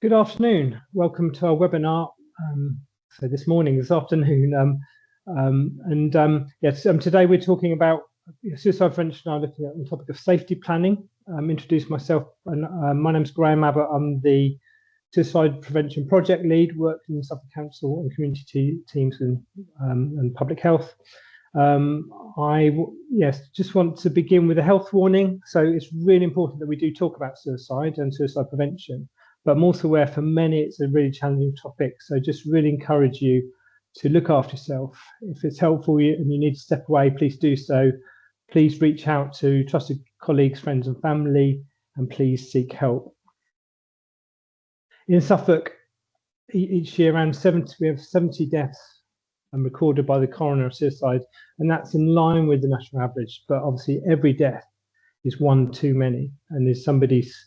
Good afternoon. Welcome to our webinar. This afternoon, today we're talking about suicide prevention. I'm looking at the topic of safety planning. Introduce myself. My name's Graham Abbott. I'm the suicide prevention project lead, worked in the Suffolk Council and community teams and public health. Just want to begin with a health warning. So it's really important that we do talk about suicide and suicide prevention. But I'm also aware for many it's a really challenging topic. So just really encourage you to look after yourself. If it's helpful and you need to step away, please do so. Please reach out to trusted colleagues, friends and family, and please seek help. In Suffolk, each year we have 70 deaths recorded by the coroner of suicide, and that's in line with the national average. But obviously every death is one too many, and there's somebody's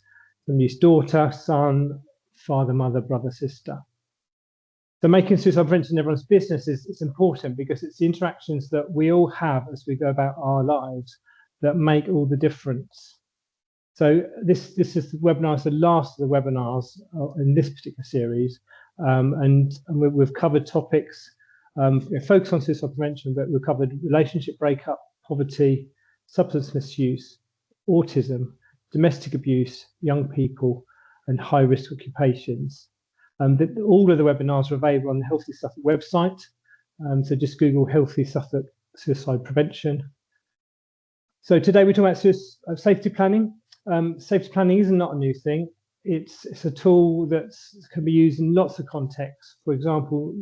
daughter, son, father, mother, brother, sister. So making suicide prevention everyone's business is important, because it's the interactions that we all have as we go about our lives that make all the difference. So this is the webinar, it's the last of the webinars in this particular series, and we've covered topics focus on suicide prevention, but we've covered relationship breakup, poverty, substance misuse, autism, domestic abuse, young people, and high-risk occupations. All of the webinars are available on the Healthy Suffolk website. So just Google Healthy Suffolk Suicide Prevention. So today we're talking about safety planning. Safety planning is not a new thing. It's a tool that can be used in lots of contexts. For example,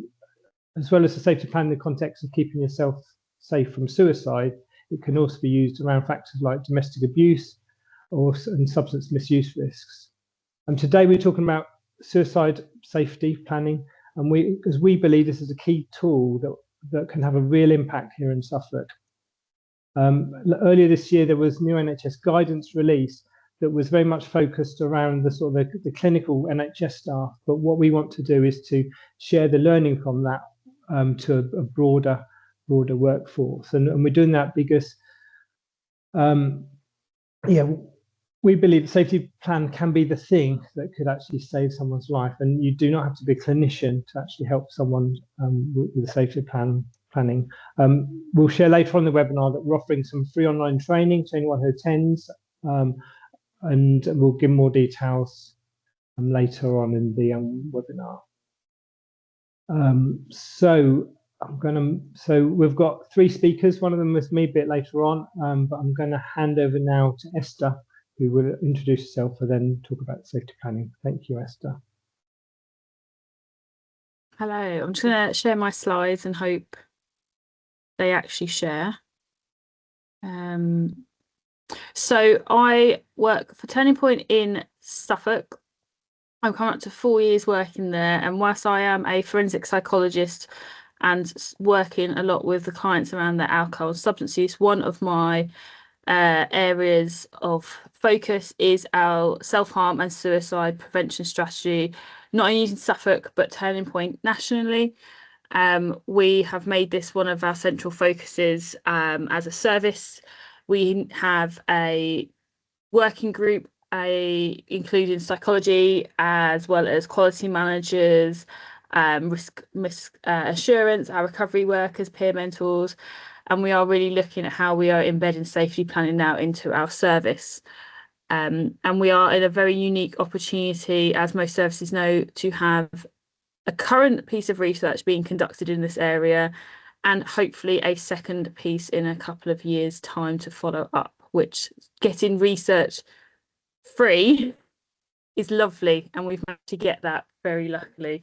as well as the safety plan in the context of keeping yourself safe from suicide, it can also be used around factors like domestic abuse and substance misuse risks. And today we're talking about suicide safety planning, and because we believe this is a key tool that can have a real impact here in Suffolk. Earlier this year, there was new NHS guidance release that was very much focused around the clinical NHS staff. But what we want to do is to share the learning from that to a broader workforce, and we're doing that because we believe the safety plan can be the thing that could actually save someone's life, and you do not have to be a clinician to actually help someone with the safety planning. We'll share later on in the webinar that we're offering some free online training to anyone who attends, and we'll give more details later on in the webinar. So we've got three speakers. One of them with me a bit later on, but I'm going to hand over now to Esther, who will introduce herself and then talk about safety planning. Thank you, Esther. Hello, I'm just going to share my slides and hope they actually share. So I work for Turning Point in Suffolk. I'm coming up to 4 years working there, and whilst I am a forensic psychologist and working a lot with the clients around their alcohol and substance use, one of my areas of focus is our self-harm and suicide prevention strategy, not only in Suffolk but Turning Point nationally. We have made this one of our central focuses as a service. We have a working group including psychology as well as quality managers, risk assurance, our recovery workers, peer mentors, and we are really looking at how we are embedding safety planning now into our service. And we are in a very unique opportunity, as most services know, to have a current piece of research being conducted in this area, and hopefully a second piece in a couple of years' time to follow up, which getting research free is lovely, and we've managed to get that very luckily.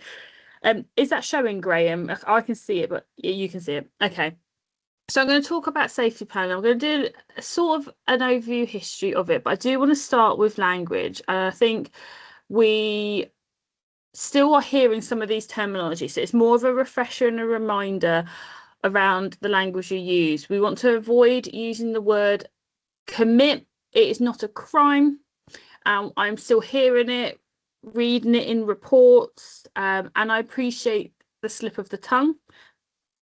Is that showing, Graham? I can see it, but you can see it. Okay. So I'm going to talk about safety planning. I'm going to do a sort of an overview history of it, but I do want to start with language. And I think we still are hearing some of these terminologies. So it's more of a refresher and a reminder around the language you use. We want to avoid using the word commit. It is not a crime. I'm still hearing it, reading it in reports, and I appreciate the slip of the tongue.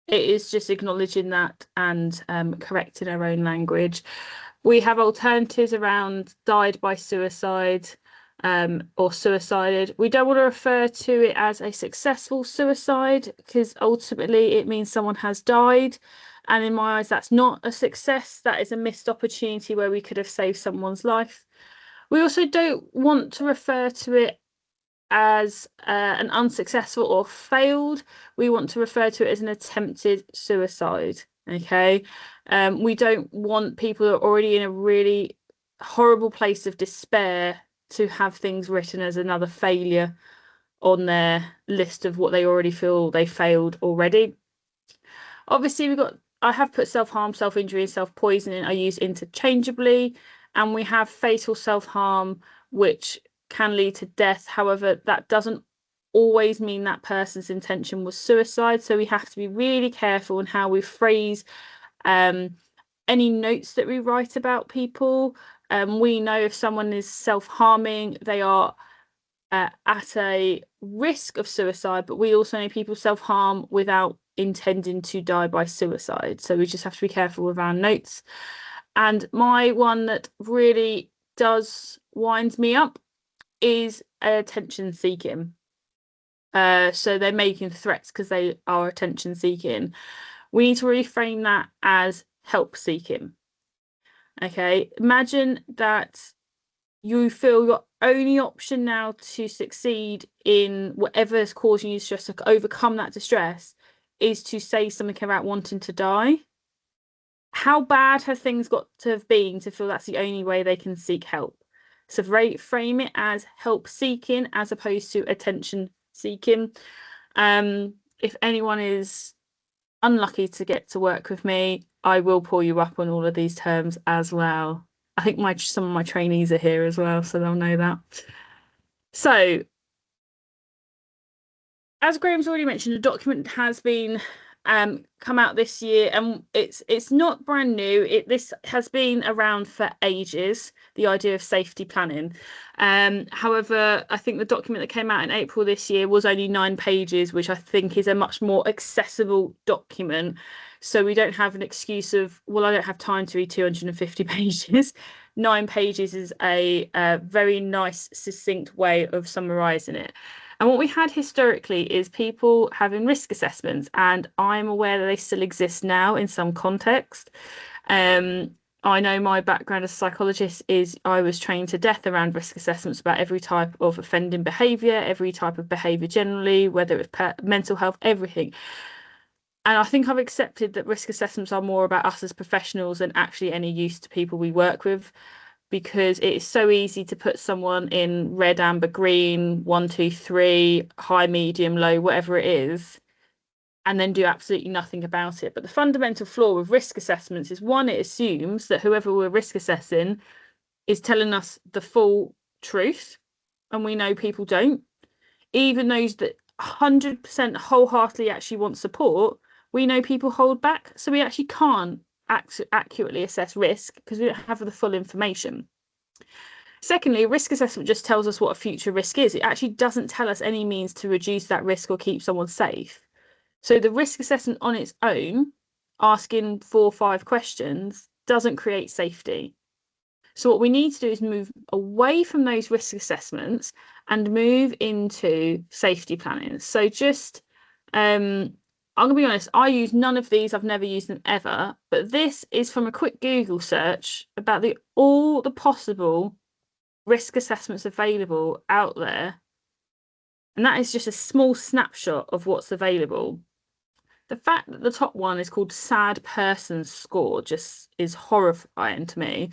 It is just acknowledging that and correcting our own language. We have alternatives around died by suicide, or suicided. We don't want to refer to it as a successful suicide, because ultimately it means someone has died. And in my eyes, that's not a success. That is a missed opportunity where we could have saved someone's life. We also don't want to refer to it as an unsuccessful or failed. We want to refer to it as an attempted suicide. Okay. We don't want people who are already in a really horrible place of despair to have things written as another failure on their list of what they already feel they failed already. Obviously, I have put self-harm, self-injury, and self-poisoning I use interchangeably, and we have fatal self-harm, which can lead to death. However, that doesn't always mean that person's intention was suicide. So we have to be really careful in how we phrase any notes that we write about people. We know if someone is self-harming, they are at a risk of suicide, but we also know people self-harm without intending to die by suicide. So we just have to be careful with our notes. And my one that really does winds me up is attention seeking. So they're making threats because they are attention seeking. We need to reframe that as help seeking. Okay, imagine that you feel your only option now to succeed in whatever is causing you stress, to overcome that distress, is to say something about wanting to die. How bad have things got to have been to feel that's the only way they can seek help? So frame it as help seeking as opposed to attention seeking. If anyone is unlucky to get to work with me, I will pull you up on all of these terms as well. I think some of my trainees are here as well, so they'll know that. So, as Graham's already mentioned, a document has been come out this year, and it's not brand new. This has been around for ages, the idea of safety planning. However, I think the document that came out in April this year was only 9 pages, which I think is a much more accessible document. So we don't have an excuse of, well, I don't have time to read 250 pages. 9 pages is a very nice, succinct way of summarising it. And what we had historically is people having risk assessments, and I'm aware that they still exist now in some context. I know my background as a psychologist is I was trained to death around risk assessments about every type of offending behaviour, every type of behaviour generally, whether it's mental health, everything. And I think I've accepted that risk assessments are more about us as professionals than actually any use to people we work with, because it is so easy to put someone in red, amber, green, 1, 2, 3, high, medium, low, whatever it is, and then do absolutely nothing about it. But the fundamental flaw with risk assessments is, one, it assumes that whoever we're risk assessing is telling us the full truth, and we know people don't. Even those that 100% wholeheartedly actually want support, we know people hold back, so we actually can't accurately assess risk because we don't have the full information. Secondly, risk assessment just tells us what a future risk is. It actually doesn't tell us any means to reduce that risk or keep someone safe. So the risk assessment on its own, asking 4 or 5 questions, doesn't create safety. So what we need to do is move away from those risk assessments and move into safety planning. So just, I'm going to be honest, I use none of these. I've never used them ever. But this is from a quick Google search about all the possible risk assessments available out there. And that is just a small snapshot of what's available. The fact that the top one is called Sad Person Score just is horrifying to me.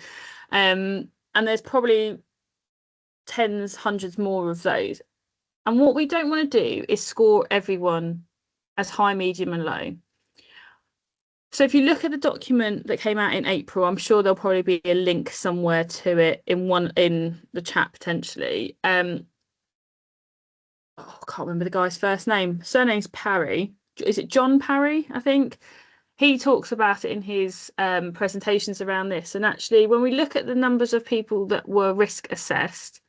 And there's probably tens, hundreds more of those. And what we don't want to do is score everyone as high, medium, and low. So if you look at the document that came out in April, I'm sure there'll probably be a link somewhere to it in the chat potentially. I can't remember the guy's first name. Surname's Parry. Is it John Parry? I think he talks about it in his presentations around this. And actually, when we look at the numbers of people that were risk assessed,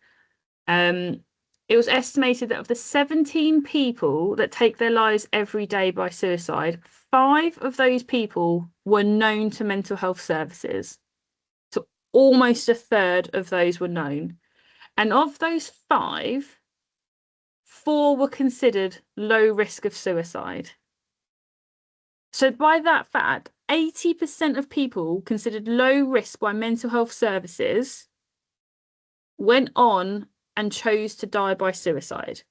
it was estimated that of the 17 people that take their lives every day by suicide, 5 of those people were known to mental health services. So almost a third of those were known. And of those 5, 4 were considered low risk of suicide. So by that fact, 80% of people considered low risk by mental health services went on and chose to die by suicide.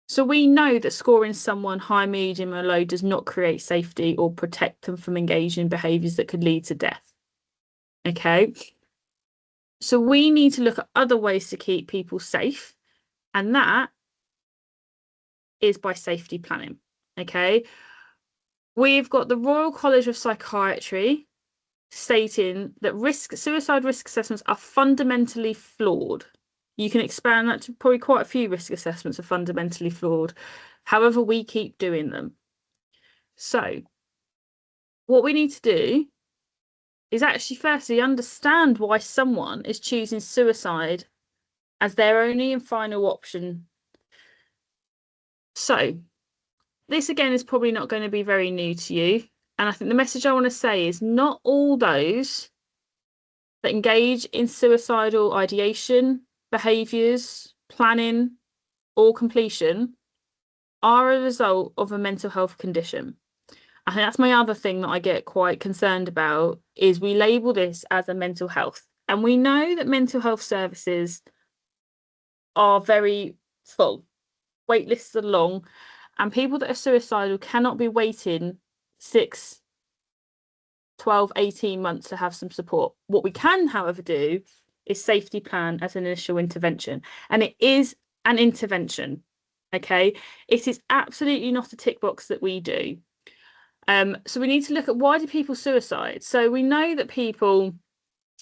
So we know that scoring someone high, medium, or low does not create safety or protect them from engaging in behaviours that could lead to death. Okay. So we need to look at other ways to keep people safe, and that is by safety planning. Okay. We've got the Royal College of Psychiatry stating that suicide risk assessments are fundamentally flawed. You can expand that to probably quite a few risk assessments are fundamentally flawed. However, we keep doing them. So what we need to do is actually firstly understand why someone is choosing suicide as their only and final option. So this again is probably not going to be very new to you. And I think the message I want to say is not all those that engage in suicidal ideation, behaviours, planning, or completion are a result of a mental health condition. I think that's my other thing that I get quite concerned about is we label this as a mental health. And we know that mental health services are very full. Wait lists are long, and people that are suicidal cannot be waiting 6, 12, 18 months to have some support. What we can, however, do is safety plan as an initial intervention. And it is an intervention, okay? It is absolutely not a tick box that we do. So we need to look at why do people suicide? So we know that people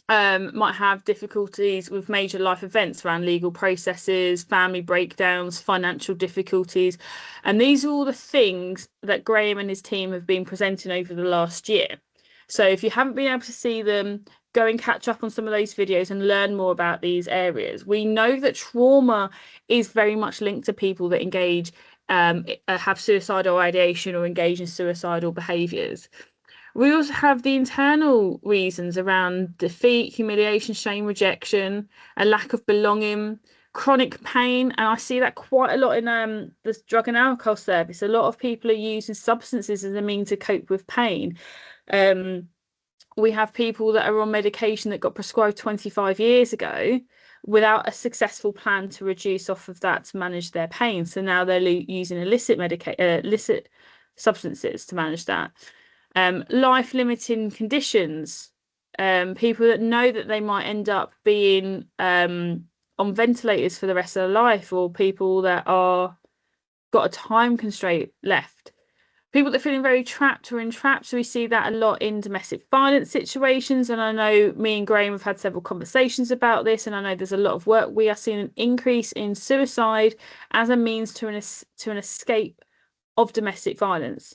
might have difficulties with major life events around legal processes, family breakdowns, financial difficulties. And these are all the things that Graham and his team have been presenting over the last year. So if you haven't been able to see them, go and catch up on some of those videos and learn more about these areas. We know that trauma is very much linked to people that engage, have suicidal ideation or engage in suicidal behaviours. We also have the internal reasons around defeat, humiliation, shame, rejection, a lack of belonging, chronic pain. And I see that quite a lot in the drug and alcohol service. A lot of people are using substances as a means to cope with pain. We have people that are on medication that got prescribed 25 years ago without a successful plan to reduce off of that to manage their pain. So now they're using illicit substances to manage that. Life-limiting conditions, people that know that they might end up being on ventilators for the rest of their life, or people that are got a time constraint left. People that are feeling very trapped or entrapped. So we see that a lot in domestic violence situations. And I know me and Graham have had several conversations about this. And I know there's a lot of work. We are seeing an increase in suicide as a means to an escape of domestic violence.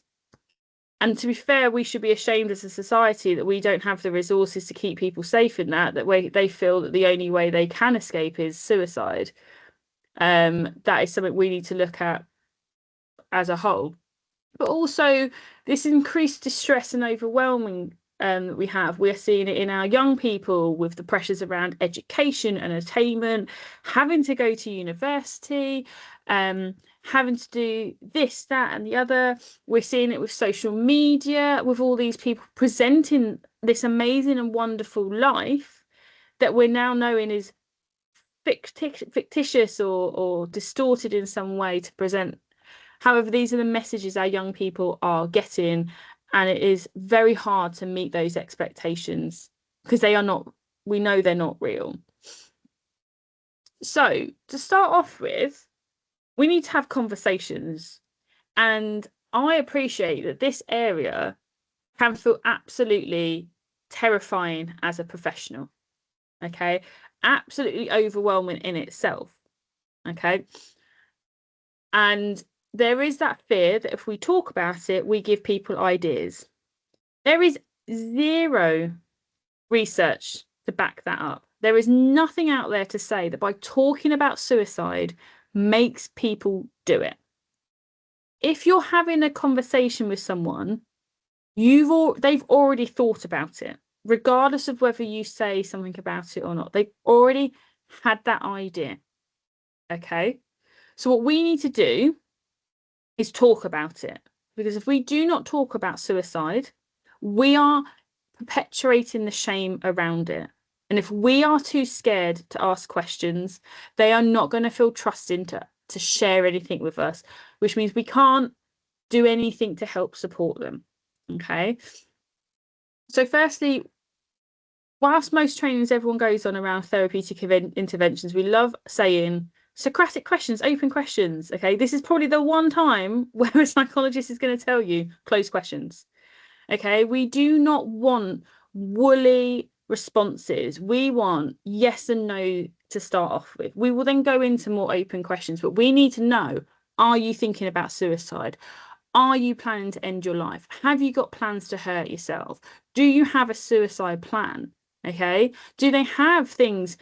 And to be fair, we should be ashamed as a society that we don't have the resources to keep people safe in that way. They feel that the only way they can escape is suicide. That is something we need to look at as a whole. But also this increased distress and overwhelming that we have. We're seeing it in our young people with the pressures around education and attainment, having to go to university, having to do this, that, and the other. We're seeing it with social media, with all these people presenting this amazing and wonderful life that we're now knowing is fictitious or distorted in some way to present. However, these are the messages our young people are getting, and it is very hard to meet those expectations because they are not, we know they're not real. So to start off with, we need to have conversations, and I appreciate that this area can feel absolutely terrifying as a professional, okay? Absolutely overwhelming in itself, okay? And there is that fear that if we talk about it, we give people ideas. There is zero research to back that up. There is nothing out there to say that by talking about suicide makes people do it. If you're having a conversation with someone, they've already thought about it, regardless of whether you say something about it or not. They've already had that idea. Okay, so what we need to do is talk about it, because if we do not talk about suicide, we are perpetuating the shame around it. And if we are too scared to ask questions, they are not going to feel trusted to share anything with us, which means we can't do anything to help support them. Okay. So firstly, whilst most trainings everyone goes on around therapeutic interventions, we love saying Socratic questions, open questions. Okay. This is probably the one time where a psychologist is going to tell you closed questions. Okay. We do not want woolly responses. We want yes and no to start off with. We will then go into more open questions, but we need to know, are you thinking about suicide? Are you planning to end your life? Have you got plans to hurt yourself? Do you have a suicide plan? Okay. Do they have things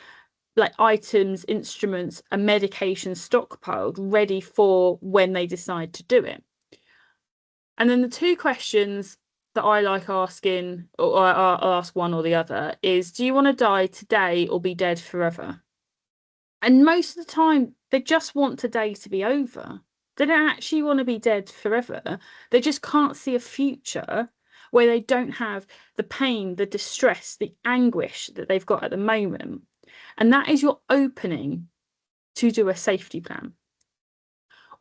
like items, instruments, and medication stockpiled ready for when they decide to do it? And then the two questions that I like asking, or I'll ask one or the other, is do you want to die today or be dead forever? And most of the time, they just want today to be over. They don't actually want to be dead forever. They just can't see a future where they don't have the pain, the distress, the anguish that they've got at the moment. And that is your opening to do a safety plan.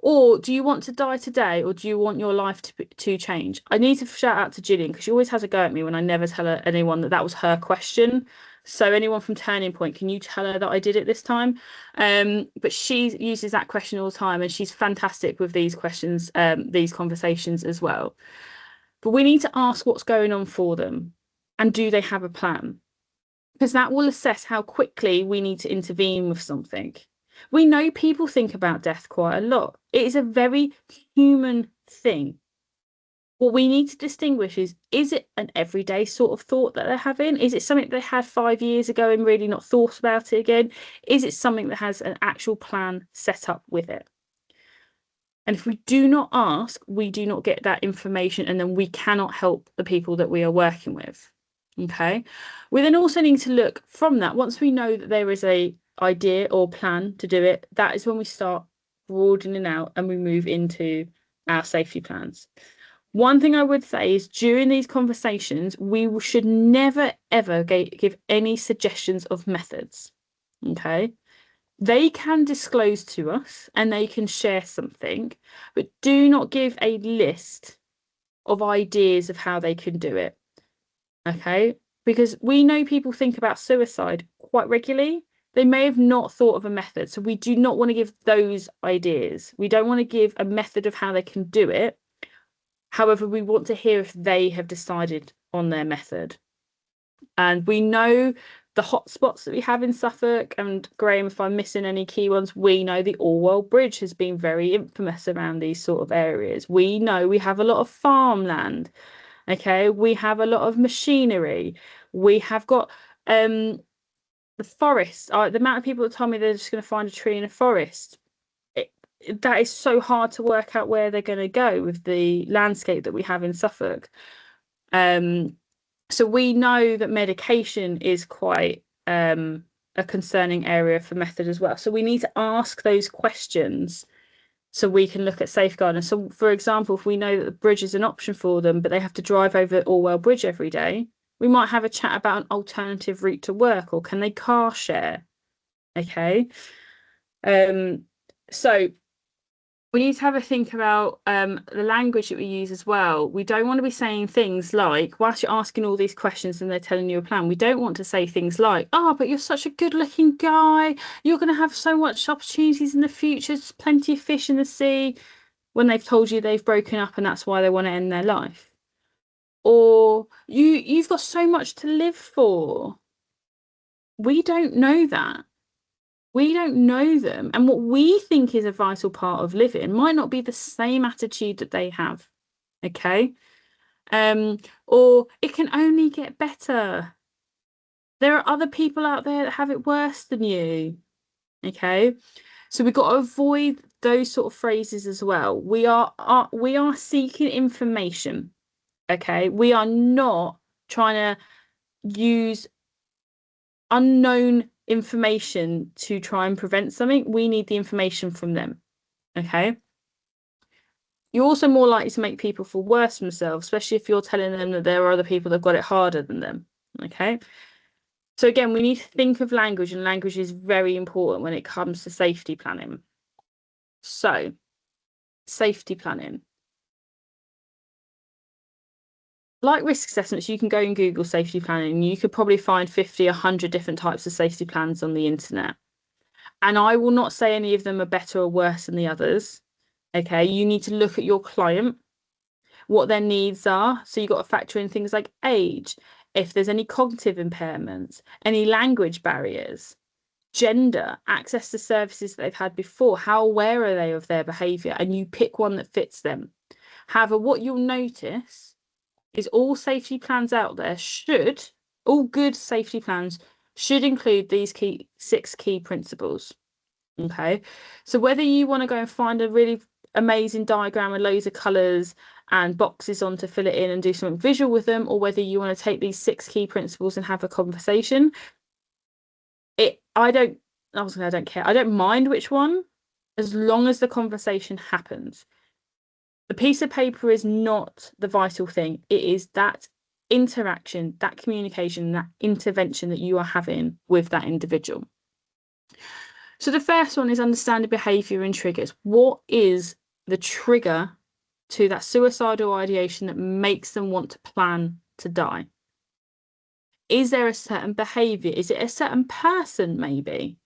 Or do you want to die today, or do you want your life to change? I need to shout out to Gillian, because she always has a go at me when I never tell anyone that was her question. So anyone from Turning Point, can you tell her that I did it this time? But she uses that question all the time, and she's fantastic with these questions, these conversations as well. But we need to ask what's going on for them, and do they have a plan? Because that will assess how quickly we need to intervene with something. We know people think about death quite a lot. It is a very human thing. What we need to distinguish is it an everyday sort of thought that they're having? Is it something they had 5 years ago and really not thought about it again? Is it something that has an actual plan set up with it? And if we do not ask, we do not get that information, and then we cannot help the people that we are working with. Okay. We then also need to look from that. Once we know that there is a idea or plan to do it, that is when we start broadening out and we move into our safety plans. One thing I would say is during these conversations, we should never, ever give any suggestions of methods. Okay. They can disclose to us and they can share something, but do not give a list of ideas of how they can do it. Okay, because we know people think about suicide quite regularly. They may have not thought of a method, so we do not want to give those ideas. We don't want to give a method of how they can do it. However, we want to hear if they have decided on their method. And we know the hotspots that we have in Suffolk, and Graham, if I'm missing any key ones, we know the Orwell Bridge has been very infamous around these sort of areas. We know we have a lot of farmland. Okay, we have a lot of machinery. We have got the forest. The amount of people that tell me they're just going to find a tree in a forest, that is so hard to work out where they're going to go with the landscape that we have in Suffolk. So we know that medication is quite a concerning area for method as well. So we need to ask those questions so we can look at safeguarding. So, for example, if we know that the bridge is an option for them, but they have to drive over Orwell Bridge every day, we might have a chat about an alternative route to work, or can they car share? Okay. So we need to have a think about the language that we use as well. We don't want to be saying things like, whilst you're asking all these questions and they're telling you a plan, we don't want to say things like, oh, but you're such a good looking guy, you're going to have so much opportunities in the future, there's plenty of fish in the sea, when they've told you they've broken up and that's why they want to end their life. Or you've got so much to live for. We don't know that. We don't know them, and what we think is a vital part of living might not be the same attitude that they have. Okay. Or it can only get better. There are other people out there that have it worse than you. Okay. So we've got to avoid those sort of phrases as well. We are seeking information. Okay. We are not trying to use unknown information to try and prevent something, we need the information from them. Okay. You're also more likely to make people feel worse themselves, especially if you're telling them that there are other people that've got it harder than them. Okay. So again, we need to think of language, and language is very important when it comes to safety planning. So, safety planning. Like risk assessments, you can go and Google safety planning, and you could probably find 50, 100 different types of safety plans on the internet. And I will not say any of them are better or worse than the others. Okay, you need to look at your client, what their needs are. So you've got to factor in things like age, if there's any cognitive impairments, any language barriers, gender, access to services that they've had before, how aware are they of their behaviour, and you pick one that fits them. However, what you'll notice is all safety plans out there all good safety plans should include these 6 key principles. Okay, so whether you want to go and find a really amazing diagram with loads of colours and boxes on to fill it in and do something visual with them, or whether you want to take these 6 key principles and have a conversation, I don't care. I don't mind which one, as long as the conversation happens. The piece of paper is not the vital thing. It is that interaction, that communication, that intervention that you are having with that individual. So the first one is understanding behaviour and triggers. What is the trigger to that suicidal ideation that makes them want to plan to die? Is there a certain behaviour? Is it a certain person, maybe?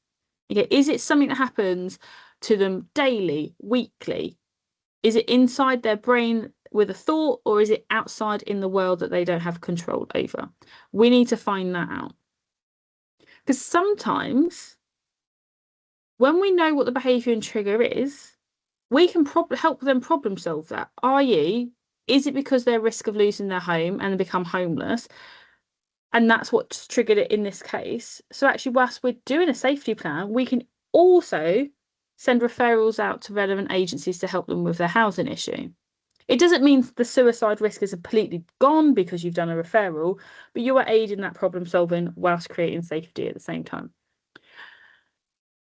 Okay, is it something that happens to them daily, weekly? Is it inside their brain with a thought, or is it outside in the world that they don't have control over? We need to find that out. Because sometimes when we know what the behaviour and trigger is, we can help them problem solve that. i.e., is it because they're at risk of losing their home and become homeless? And that's what's triggered it in this case. So actually, whilst we're doing a safety plan, we can also send referrals out to relevant agencies to help them with their housing issue. It doesn't mean the suicide risk is completely gone because you've done a referral, but you are aiding that problem solving whilst creating safety at the same time.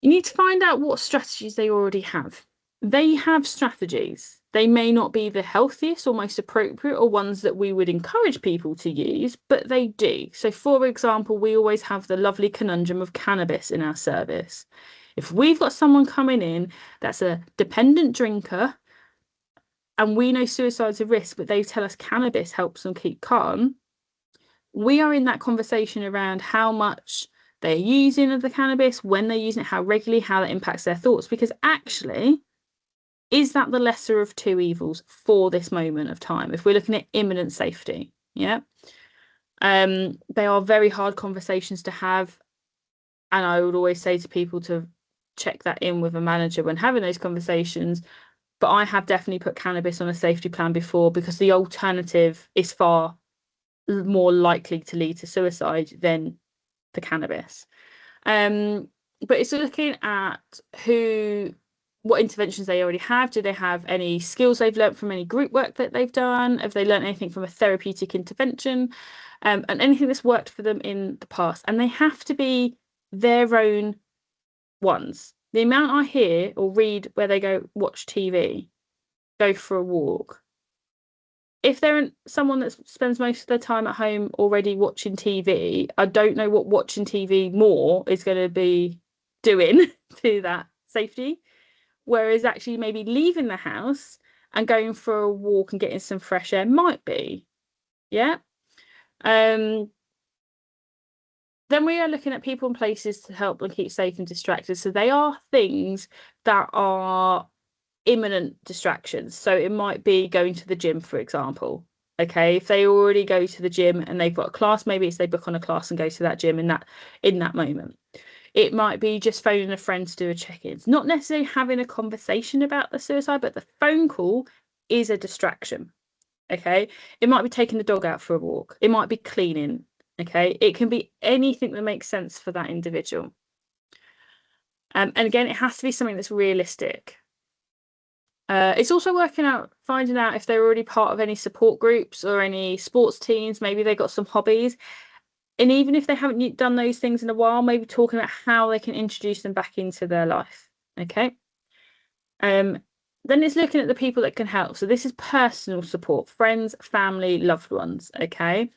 You need to find out what strategies they already have. They have strategies. They may not be the healthiest or most appropriate or ones that we would encourage people to use, but they do. So, for example, we always have the lovely conundrum of cannabis in our service. If we've got someone coming in that's a dependent drinker and we know suicide's a risk, but they tell us cannabis helps them keep calm, we are in that conversation around how much they're using of the cannabis, when they're using it, how regularly, how that impacts their thoughts, because actually, is that the lesser of 2 evils for this moment of time? If we're looking at imminent safety, yeah. They are very hard conversations to have. And I would always say to people to check that in with a manager when having those conversations. But I have definitely put cannabis on a safety plan before, because the alternative is far more likely to lead to suicide than the cannabis. But it's looking at what interventions they already have. Do they have any skills they've learned from any group work that they've done? Have they learned anything from a therapeutic intervention? And anything that's worked for them in the past. And they have to be their own ones. The amount I hear or read where they go watch TV, go for a walk. If they're someone that spends most of their time at home already watching TV, I don't know what watching TV more is going to be doing to that safety. Whereas actually maybe leaving the house and going for a walk and getting some fresh air might be. Yeah. Then we are looking at people and places to help them keep safe and distracted. So they are things that are imminent distractions. So it might be going to the gym, for example. Okay, if they already go to the gym and they've got a class, maybe it's they book on a class and go to that gym in that moment. It might be just phoning a friend to do a check-in. It's not necessarily having a conversation about the suicide, but the phone call is a distraction. Okay, it might be taking the dog out for a walk. It might be cleaning. Okay, it can be anything that makes sense for that individual. And again, it has to be something that's realistic. It's also finding out if they're already part of any support groups or any sports teams. Maybe they've got some hobbies. And even if they haven't done those things in a while, maybe talking about how they can introduce them back into their life. Okay. Then it's looking at the people that can help. So this is personal support, friends, family, loved ones. Okay.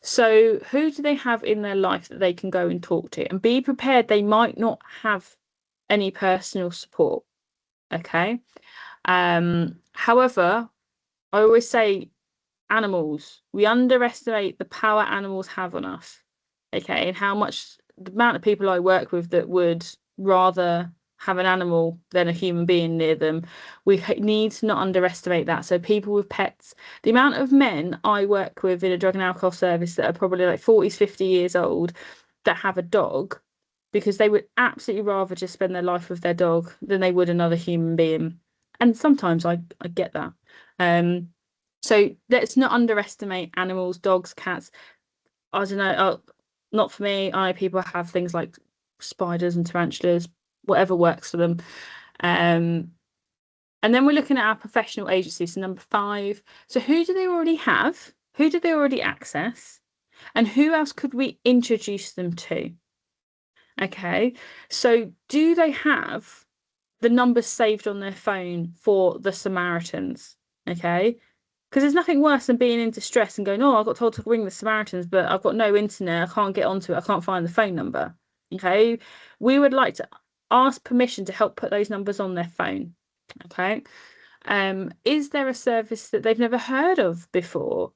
So who do they have in their life that they can go and talk to? And be prepared, they might not have any personal support. Okay. However, I always say animals, we underestimate the power animals have on us. Okay, and how much the amount of people I work with that would rather have an animal than a human being near them. We need to not underestimate that. So people with pets, the amount of men I work with in a drug and alcohol service that are probably like 40s, 50 years old that have a dog, because they would absolutely rather just spend their life with their dog than they would another human being. And sometimes I get that. So let's not underestimate animals, dogs, cats. I don't know, not for me. I know people have things like spiders and tarantulas, whatever works for them. And then we're looking at our professional agencies. So number 5. So who do they already have? Who do they already access? And who else could we introduce them to? Okay, so do they have the numbers saved on their phone for the Samaritans? Okay, because there's nothing worse than being in distress and going, oh, I got told to ring the Samaritans, but I've got no internet, I can't get onto it, I can't find the phone number. Okay, we would like to ask permission to help put those numbers on their phone. Okay, is there a service that they've never heard of before?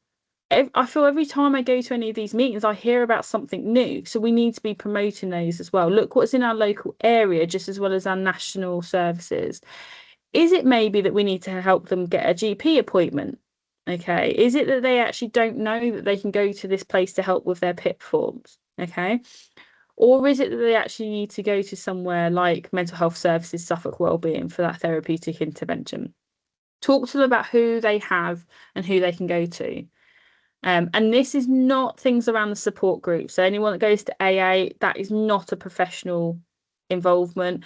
I feel every time I go to any of these meetings, I hear about something new. So we need to be promoting those as well. Look what's in our local area, just as well as our national services. Is it maybe that we need to help them get a GP appointment? Okay. Is it that they actually don't know that they can go to this place to help with their PIP forms? Okay. Or is it that they actually need to go to somewhere like Mental Health Services, Suffolk Wellbeing for that therapeutic intervention? Talk to them about who they have and who they can go to. And this is not things around the support group. So anyone that goes to AA, that is not a professional involvement.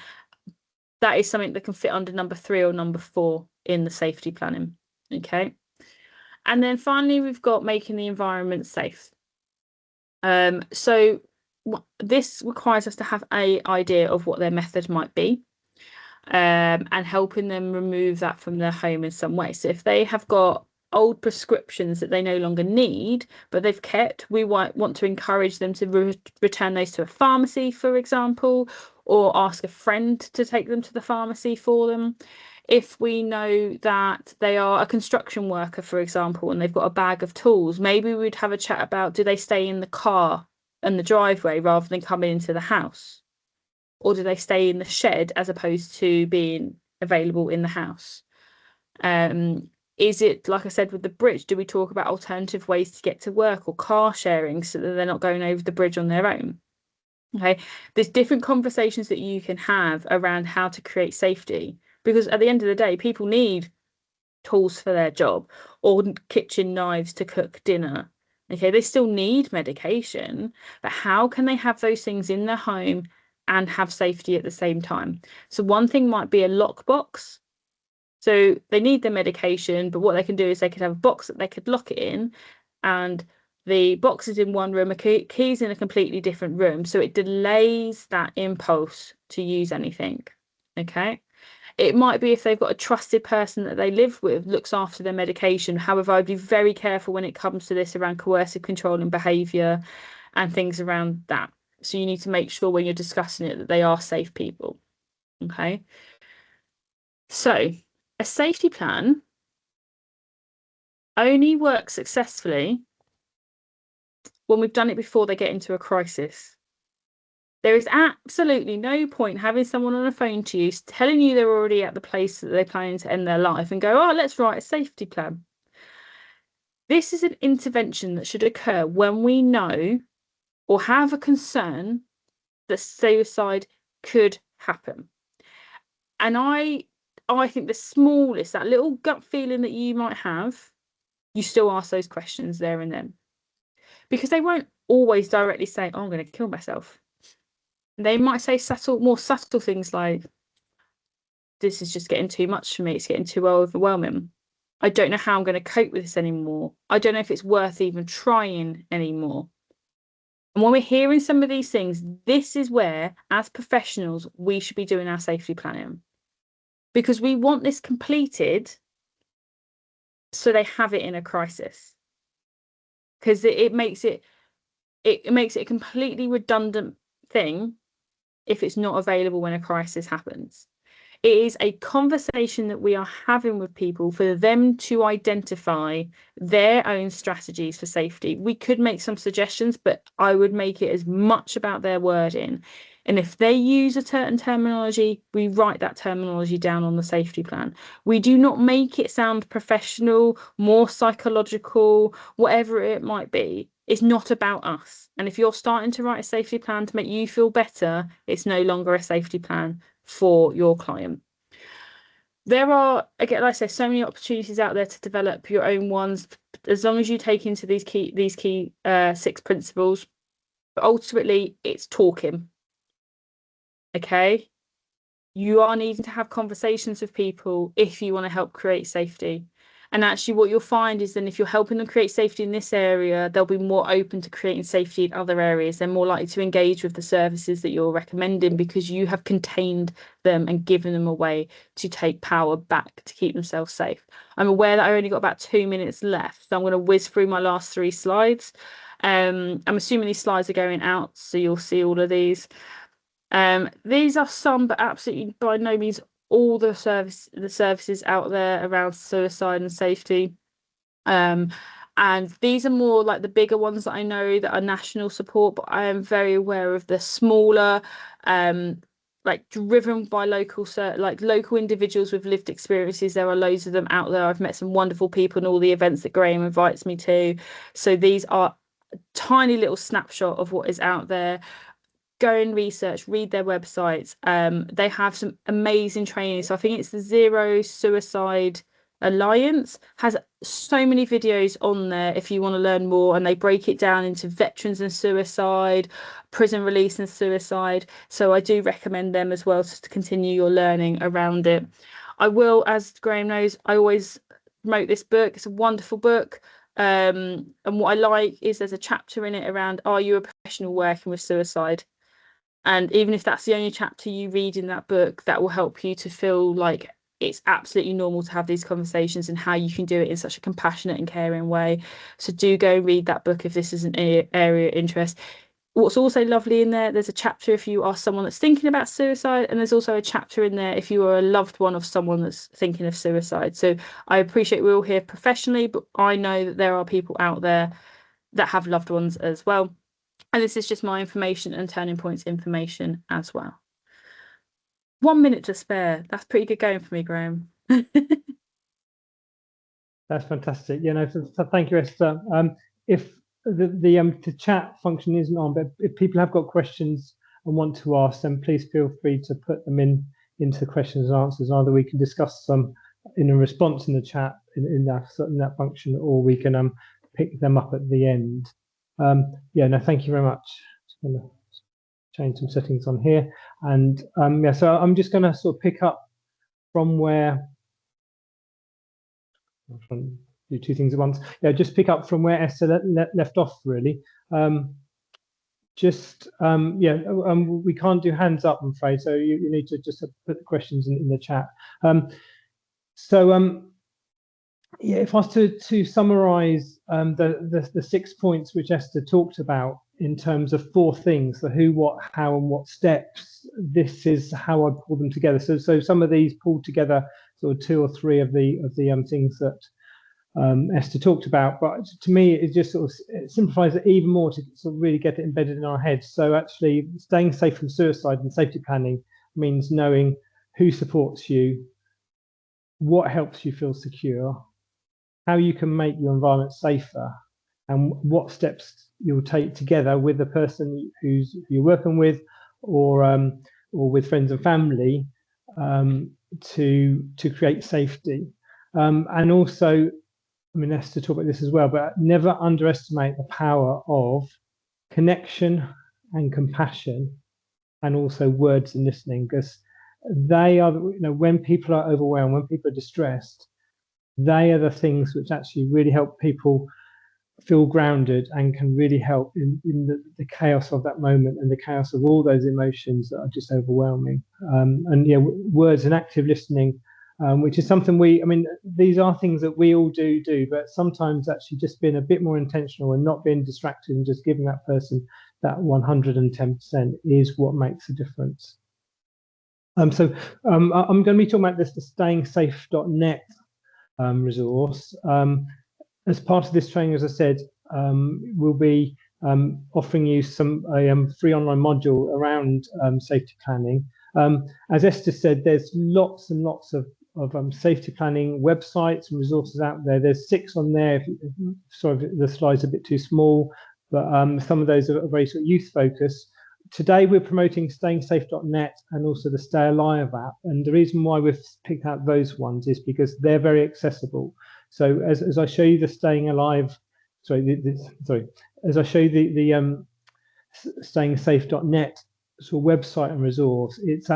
That is something that can fit under number 3 or number 4 in the safety planning. Okay. And then finally, we've got making the environment safe. So this requires us to have an idea of what their method might be, and helping them remove that from their home in some way. So if they have got old prescriptions that they no longer need, but they've kept, we want to encourage them to return those to a pharmacy, for example, or ask a friend to take them to the pharmacy for them. If we know that they are a construction worker, for example, and they've got a bag of tools, maybe we'd have a chat about, do they stay in the car and the driveway rather than coming into the house? Or do they stay in the shed as opposed to being available in the house? Is it, like I said, with the bridge, do we talk about alternative ways to get to work or car sharing so that they're not going over the bridge on their own? Okay, there's different conversations that you can have around how to create safety, because at the end of the day, people need tools for their job or kitchen knives to cook dinner. Okay, they still need medication, but how can they have those things in their home and have safety at the same time? So one thing might be a lockbox. So they need their medication, but what they can do is they could have a box that they could lock it in, and the box is in one room, a key's in a completely different room. So it delays that impulse to use anything. Okay. It might be if they've got a trusted person that they live with, looks after their medication. However, I'd be very careful when it comes to this around coercive control and behaviour and things around that. So you need to make sure when you're discussing it that they are safe people. Okay. So a safety plan only works successfully when we've done it before they get into a crisis. There is absolutely no point having someone on a phone to you telling you they're already at the place that they're planning to end their life and go, oh, let's write a safety plan. This is an intervention that should occur when we know or have a concern that suicide could happen. And I think the smallest, that little gut feeling that you might have, you still ask those questions there and then. Because they won't always directly say, oh, I'm going to kill myself. They might say more subtle things like, this is just getting too much for me. It's getting too overwhelming. I don't know how I'm going to cope with this anymore. I don't know if it's worth even trying anymore. And when we're hearing some of these things, this is where, as professionals, we should be doing our safety planning, because we want this completed so they have it in a crisis. Because it makes it a completely redundant thing if it's not available when a crisis happens. It is a conversation that we are having with people for them to identify their own strategies for safety. We could make some suggestions, but I would make it as much about their wording. And if they use a certain terminology, we write that terminology down on the safety plan. We do not make it sound professional, more psychological, whatever it might be. It's not about us. And if you're starting to write a safety plan to make you feel better, it's no longer a safety plan for your client. There are, again, like I say, so many opportunities out there to develop your own ones, as long as you take into these key 6 principles. But ultimately, it's talking. Okay, you are needing to have conversations with people if you want to help create safety. And actually what you'll find is then if you're helping them create safety in this area, they'll be more open to creating safety in other areas. They're more likely to engage with the services that you're recommending because you have contained them and given them a way to take power back to keep themselves safe. I'm aware that I only got about 2 minutes left, so I'm going to whiz through my last 3 slides. I'm assuming these slides are going out, so you'll see all of these. These are some, but absolutely by no means all the services out there around suicide and safety. And these are more like the bigger ones that I know that are national support, but I am very aware of the smaller, like driven by local individuals with lived experiences. There are loads of them out there. I've met some wonderful people in all the events that Graham invites me to. So these are a tiny little snapshot of what is out there. Go and research, read their websites. They have some amazing training. So I think it's the Zero Suicide Alliance, has so many videos on there if you want to learn more, and they break it down into veterans and suicide, prison release and suicide. So I do recommend them as well to continue your learning around it. I will, as Graham knows, I always promote this book. It's a wonderful book. And what I like is there's a chapter in it around, are you a professional working with suicide? And even if that's the only chapter you read in that book, that will help you to feel like it's absolutely normal to have these conversations and how you can do it in such a compassionate and caring way. So do go and read that book if this is an area of interest. What's also lovely in there's a chapter if you are someone that's thinking about suicide, and there's also a chapter in there if you are a loved one of someone that's thinking of suicide. So I appreciate we're all here professionally, but I know that there are people out there that have loved ones as well. And this is just my information and Turning Point's information as well. 1 minute to spare. That's pretty good going for me, Graham. That's fantastic. So thank you, Esther. If the chat function isn't on, but if people have got questions and want to ask, then please feel free to put them into questions and answers. Either we can discuss some in a response in the chat in that function, or we can pick them up at the end. Thank you very much. Just going to change some settings on here, and so I'm just going to sort of pick up from where. I'm trying to do 2 things at once. Just pick up from where Esther left off, really. We can't do hands up, I'm afraid, so you need to just put the questions in the chat. If I was to summarize the 6 points which Esther talked about in terms of 4 things: the who, what, how, and what steps, this is how I pull them together. So some of these pulled together sort of 2 or 3 of the things that Esther talked about, but to me it just sort of simplifies it even more to sort of really get it embedded in our heads. So actually, staying safe from suicide and safety planning means knowing who supports you, what helps you feel secure, how you can make your environment safer, and what steps you'll take together with the person who you're working with, or with friends and family, to create safety. And also, Esther talked about this as well, but never underestimate the power of connection and compassion, and also words and listening, because they are, when people are overwhelmed, when people are distressed, they are the things which actually really help people feel grounded and can really help in the chaos of that moment and the chaos of all those emotions that are just overwhelming. And yeah, words and active listening, which is something I mean, these are things that we all do, but sometimes actually just being a bit more intentional and not being distracted and just giving that person that 110% is what makes a difference. So I'm going to be talking about this, the stayingsafe.net resource. As part of this training, as I said, we'll be offering you a free online module around safety planning. As Esther said, there's lots and lots of safety planning websites and resources out there. There's 6 on there. Sorry, the slide's a bit too small, but some of those are very sort of youth focused. Today we're promoting stayingsafe.net and also the Stay Alive app. And the reason why we've picked out those ones is because they're very accessible. So as I show you the Staying Alive, as I show you the stayingsafe.net sort of website and resource, it's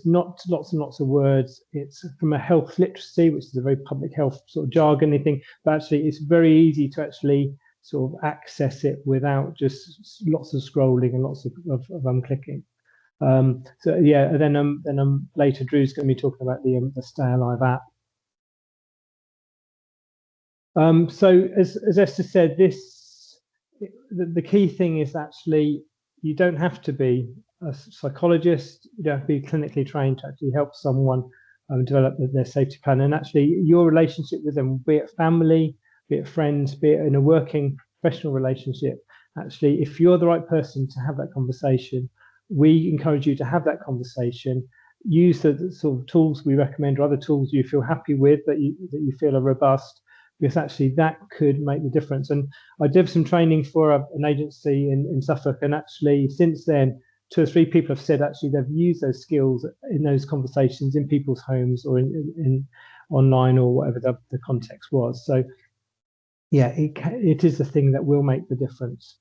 not lots and lots of words. It's from a health literacy, which is a very public health sort of jargon thing, but actually it's very easy to actually sort of access it without just lots of scrolling and lots of clicking. So yeah, and then later Drew's going to be talking about the Stay Alive app. So as Esther said, the key thing is actually you don't have to be a psychologist, you don't have to be clinically trained to actually help someone develop their safety plan. And actually your relationship with them, be it family, be it friends, be it in a working professional relationship, actually, if you're the right person to have that conversation, we encourage you to have that conversation. Use the sort of tools we recommend or other tools you feel happy with, that you feel are robust, because actually that could make the difference. And I did some training for an agency in Suffolk, and actually since then 2 or 3 people have said actually they've used those skills in those conversations in people's homes or in online or whatever the context was. So yeah, it is the thing that will make the difference.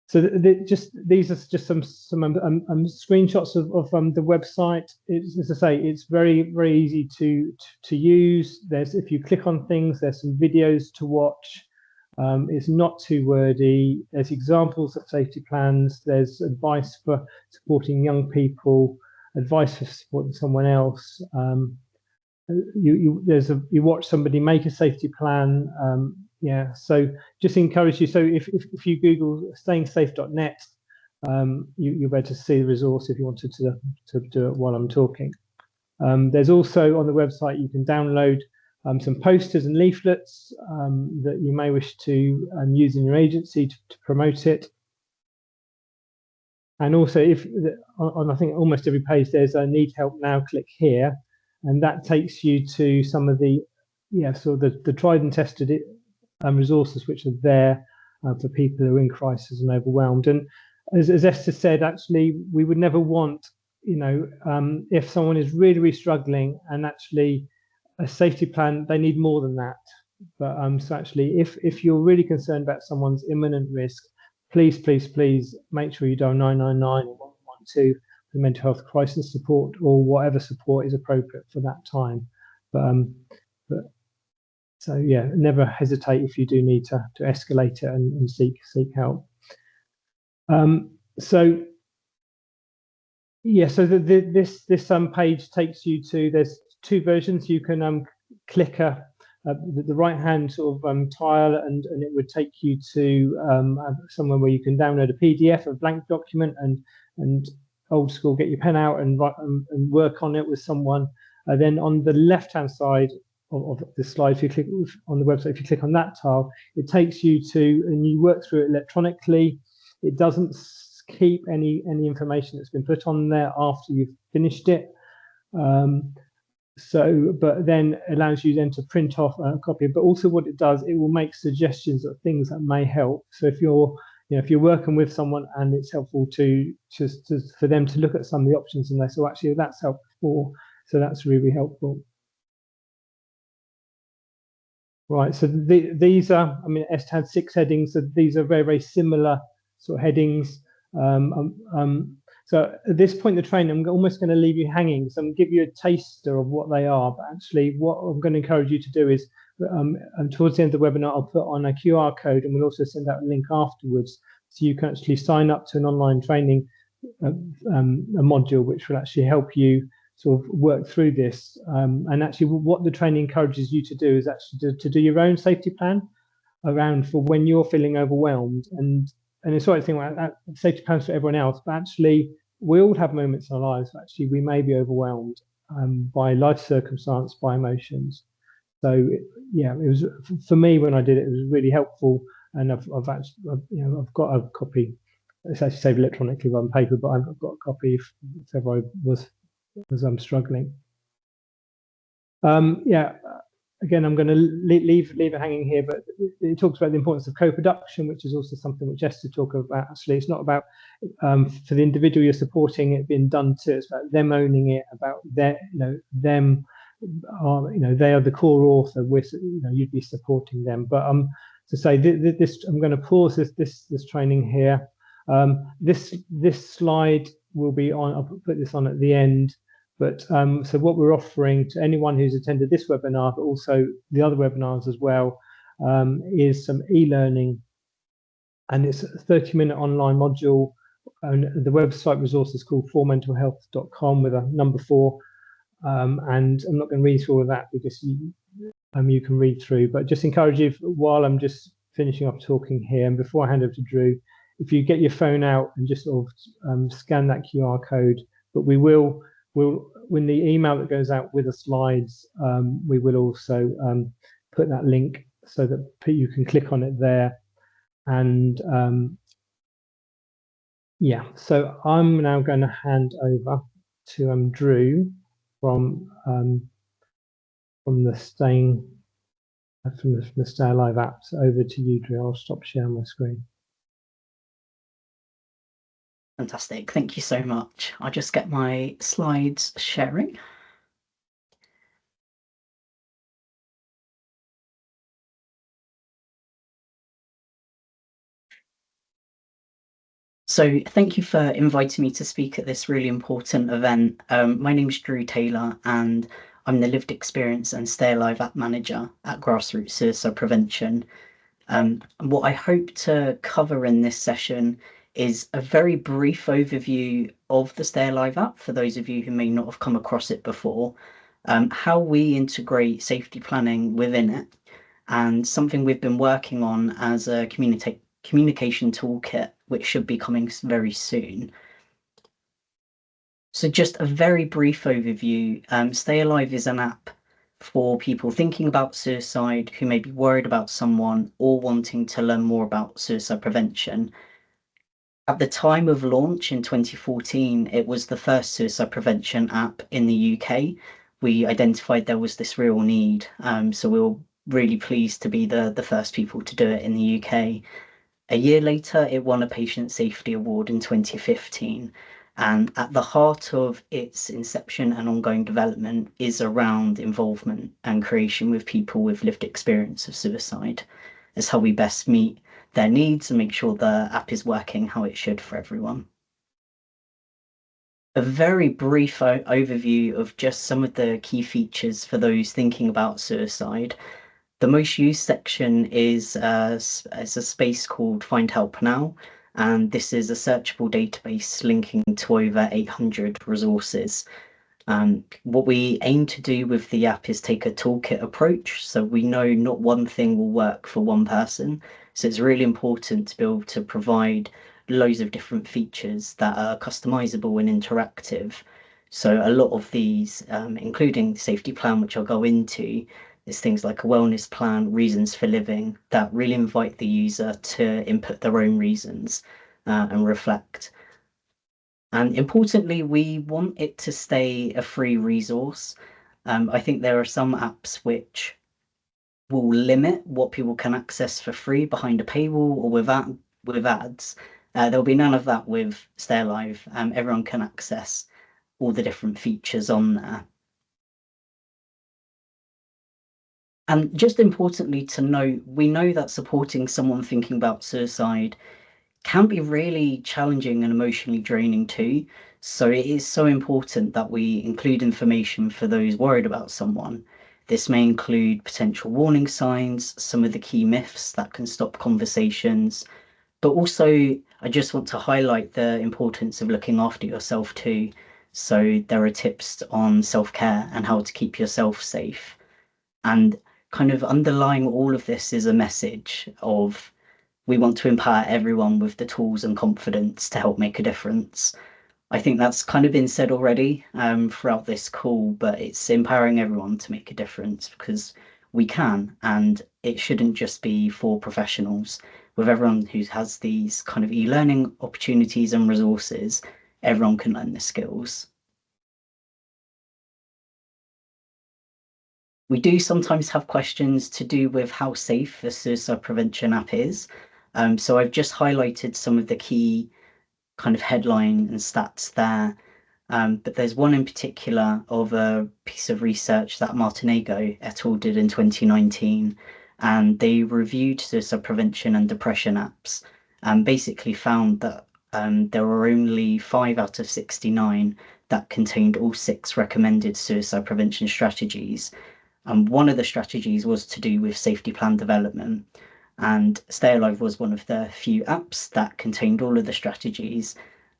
So these are just some screenshots of the website. As I say, it's very easy to use. If you click on things, there's some videos to watch. It's not too wordy. There's examples of safety plans. There's advice for supporting young people, advice for supporting someone else. You watch somebody make a safety plan. Yeah, so just encourage you. So if you Google stayingsafe.net, you'll be able to see the resource if you wanted to do it while I'm talking. There's also on the website you can download some posters and leaflets that you may wish to use in your agency to promote it. And also, on I think almost every page there's a need help now, click here, and that takes you to some of the the tried and tested resources which are there for people who are in crisis and overwhelmed. And as Esther said, actually, we would never want, if someone is really struggling and actually a safety plan, they need more than that. But so actually, if you're really concerned about someone's imminent risk, please make sure you dial 999 or 112 for mental health crisis support or whatever support is appropriate for that time. So yeah, never hesitate if you do need to escalate it and seek help. So yeah, so this page takes you to, there's 2 versions. You can click the right hand sort of tile, and it would take you to somewhere where you can download a PDF, a blank document, and old school, get your pen out and write and work on it with someone. Then on the left hand side of the slide, if you click on the website, if you click on that tile, it takes you to, and you work through it electronically. It doesn't keep any information that's been put on there after you've finished it. But then allows you then to print off a copy. But also what it does, it will make suggestions of things that may help. So if you're working with someone and it's helpful for them to look at some of the options and they say, actually, that's helpful. So that's really helpful. Right, so these are, I mean, Esther had 6 headings, so these are very similar sort of headings. So So at this point in the training, I'm almost going to leave you hanging. So I'm going to give you a taster of what they are. But actually, what I'm going to encourage you to do is, towards the end of the webinar, I'll put on a QR code, and we'll also send out a link afterwards, so you can actually sign up to an online training a module, which will actually help you sort of work through this. And actually, what the training encourages you to do is actually to do your own safety plan around for when you're feeling overwhelmed. And it's sort of thing like that, safety plans for everyone else, but actually we all have moments in our lives where actually we may be overwhelmed by life circumstance, by emotions. So yeah, it was, for me when I did it, it was really helpful. And I've actually, I've got a copy. It's actually saved electronically rather than paper, but I've got a copy if ever I was struggling. Yeah, again, I'm going to leave it hanging here, but it talks about the importance of co-production, which is also something which Esther talked about. Actually, it's not about for the individual you're supporting it being done to. It's about them owning it, about their, them are, they are the core author. You'd be supporting them. But to say this, I'm going to pause this training here. This slide will be on. I'll put this on at the end. But so what we're offering to anyone who's attended this webinar, but also the other webinars as well, is some e-learning, and it's a 30-minute online module. And the website resource is called 4mentalhealth.com with a number 4. And I'm not going to read through all of that because you can read through, but just encourage you, while I'm just finishing up talking here and before I hand over to Drew, if you get your phone out and just sort of scan that QR code. But we'll when the email that goes out with the slides, we will also put that link so that you can click on it there. And yeah, so I'm now going to hand over to Drew from the Stay Alive apps. Over to you, Drew. I'll stop sharing my screen. Fantastic. Thank you so much. I'll just get my slides sharing. So thank you for inviting me to speak at this really important event. My name is Drew Taylor, and I'm the Lived Experience and Stay Alive app manager at Grassroots Suicide Prevention. And what I hope to cover in this session is a very brief overview of the Stay Alive app for those of you who may not have come across it before, how we integrate safety planning within it, and something we've been working on as a communication toolkit, which should be coming very soon. So just a very brief overview. Stay Alive is an app for people thinking about suicide, who may be worried about someone or wanting to learn more about suicide prevention. At the time of launch in 2014, it was the first suicide prevention app in the UK. We identified there was this real need, so we were really pleased to be the first people to do it in the UK. A year later, it won a Patient Safety Award in 2015. And at the heart of its inception and ongoing development is around involvement and creation with people with lived experience of suicide, as how we best meet their needs and make sure the app is working how it should for everyone. A very brief overview of just some of the key features for those thinking about suicide. The most used section is a space called Find Help Now, and this is a searchable database linking to over 800 resources. What we aim to do with the app is take a toolkit approach, so we know not one thing will work for one person. So it's really important to be able to provide loads of different features that are customizable and interactive. So a lot of these, including the safety plan, which I'll go into, is things like a wellness plan, reasons for living, that really invite the user to input their own reasons and reflect. And importantly, we want it to stay a free resource. I think there are some apps which will limit what people can access for free behind a paywall or with ads. There'll be none of that with Stay Alive. Everyone can access all the different features on there. And just importantly to note, we know that supporting someone thinking about suicide can be really challenging and emotionally draining too. So it is so important that we include information for those worried about someone. This may include potential warning signs, some of the key myths that can stop conversations, but also I just want to highlight the importance of looking after yourself too. So there are tips on self-care and how to keep yourself safe. And kind of underlying all of this is a message of we want to empower everyone with the tools and confidence to help make a difference. I think that's kind of been said already throughout this call, but it's empowering everyone to make a difference because we can, and it shouldn't just be for professionals. With everyone who has these kind of e-learning opportunities and resources, everyone can learn the skills. We do sometimes have questions to do with how safe the suicide prevention app is. So I've just highlighted some of the key kind of headline and stats there. But there's one in particular of a piece of research that Martinego et al. Did in 2019, and they reviewed suicide prevention and depression apps and basically found that there were only 5 out of 69 that contained all 6 recommended suicide prevention strategies. And one of the strategies was to do with safety plan development. And Stay Alive was one of the few apps that contained all of the strategies.